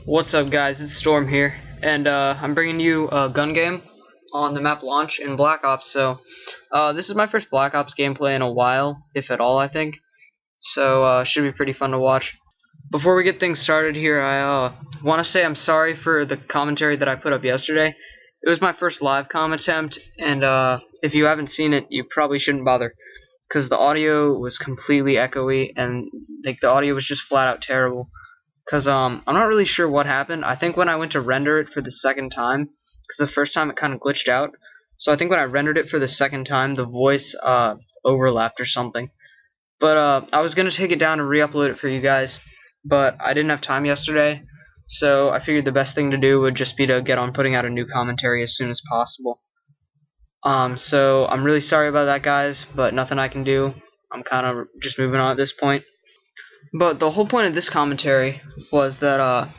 What's up, guys? It's Storm here, and I'm bringing you a gun game on the map Launch in Black Ops. So this is my first Black Ops gameplay in a while, if at all, I think. So should be pretty fun to watch. Before we get things started here, I want to say I'm sorry for the commentary that I put up yesterday. It was my first live comm attempt, and if you haven't seen it, you probably shouldn't bother, because the audio was completely echoey, and like the audio was just flat out terrible. Because I'm not really sure what happened. I think when I went to render it for the second time, because the first time it kind of glitched out, so I think when I rendered it for the second time, the voice overlapped or something. But I was going to take it down and re-upload it for you guys, but I didn't have time yesterday, so I figured the best thing to do would just be to get on putting out a new commentary as soon as possible. So I'm really sorry about that, guys, but nothing I can do. I'm kind of just moving on at this point. But the whole point of this commentary was that I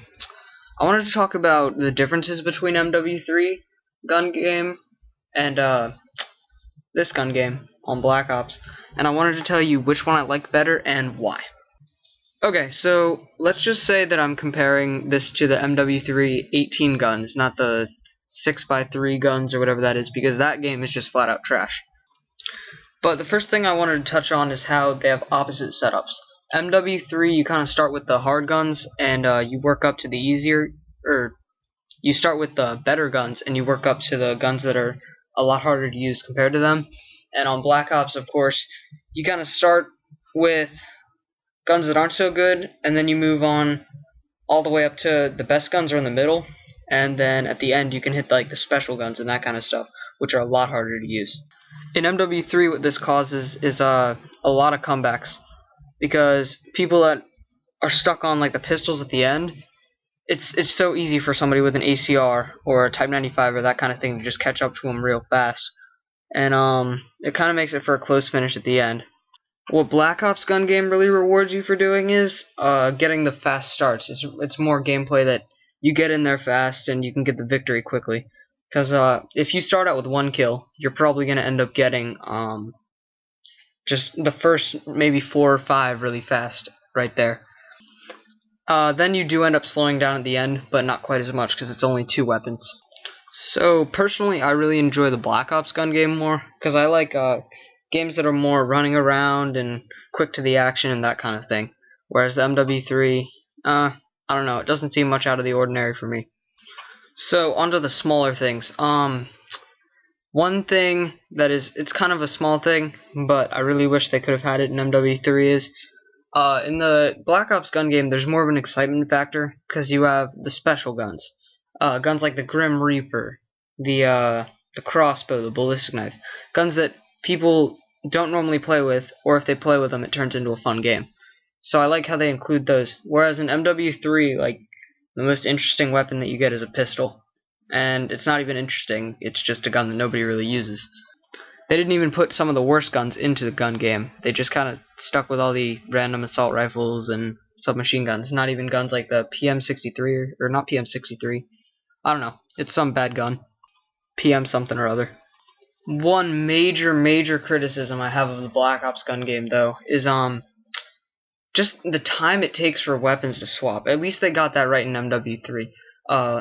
wanted to talk about the differences between MW3 gun game and this gun game on Black Ops, and I wanted to tell you which one I like better and why. Okay, so let's just say that I'm comparing this to the MW3 18 guns, not the 6x3 guns or whatever that is, because that game is just flat out trash. But the first thing I wanted to touch on is how they have opposite setups. MW3, you kind of start with the hard guns, and you work up to the easier, or you start with the better guns, and you work up to the guns that are a lot harder to use compared to them. And on Black Ops, of course, you kind of start with guns that aren't so good, and then you move on all the way up to the best guns are in the middle, and then at the end you can hit like the special guns and that kind of stuff, which are a lot harder to use. In MW3, what this causes is a lot of comebacks. Because people that are stuck on like the pistols at the end, it's so easy for somebody with an ACR or a Type 95 or that kind of thing to just catch up to them real fast, and it kind of makes it for a close finish at the end. What Black Ops gun game really rewards you for doing is getting the fast starts. It's more gameplay that you get in there fast and you can get the victory quickly. Because if you start out with one kill, you're probably going to end up getting just the first maybe 4 or 5 really fast right there. Then you do end up slowing down at the end, but not quite as much because it's only 2 weapons. So personally, I really enjoy the Black Ops gun game more because I like games that are more running around and quick to the action and that kind of thing. Whereas the MW3, I don't know, it doesn't seem much out of the ordinary for me. So onto the smaller things. One thing that it's kind of a small thing, but I really wish they could have had it in MW3 is, in the Black Ops gun game, there's more of an excitement factor, because you have the special guns. Guns like the Grim Reaper, the crossbow, the ballistic knife. Guns that people don't normally play with, or if they play with them, it turns into a fun game. So I like how they include those. Whereas in MW3, like, the most interesting weapon that you get is a pistol. And it's not even interesting, it's just a gun that nobody really uses. They didn't even put some of the worst guns into the gun game. They just kind of stuck with all the random assault rifles and submachine guns. Not even guns like the PM63, or not PM63. I don't know, it's some bad gun. PM something or other. One major criticism I have of the Black Ops gun game, though, is just the time it takes for weapons to swap. At least they got that right in MW3.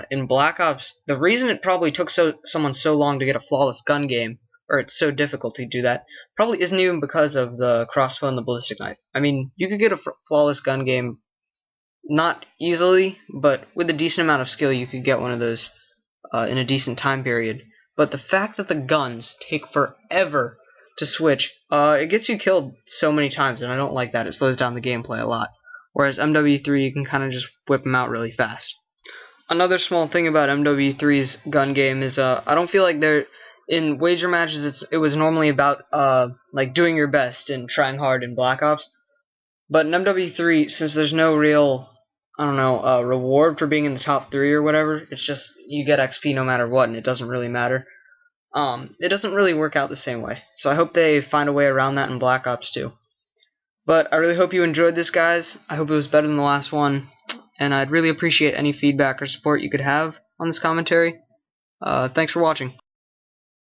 In Black Ops, the reason it probably took someone so long to get a flawless gun game, or it's so difficult to do that, probably isn't even because of the crossbow and the ballistic knife. I mean, you could get a flawless gun game not easily, but with a decent amount of skill you could get one of those in a decent time period. But the fact that the guns take forever to switch, it gets you killed so many times, and I don't like that. It slows down the gameplay a lot. Whereas MW3, you can kind of just whip them out really fast. Another small thing about MW3's gun game is I don't feel like they're in wager matches. It was normally about like doing your best and trying hard in Black Ops, but in MW3, since there's no real reward for being in the top 3 or whatever, it's just you get XP no matter what, and it doesn't really matter. It doesn't really work out the same way. So I hope they find a way around that in Black Ops too. But I really hope you enjoyed this, guys. I hope it was better than the last one. And I'd really appreciate any feedback or support you could have on this commentary. Thanks for watching.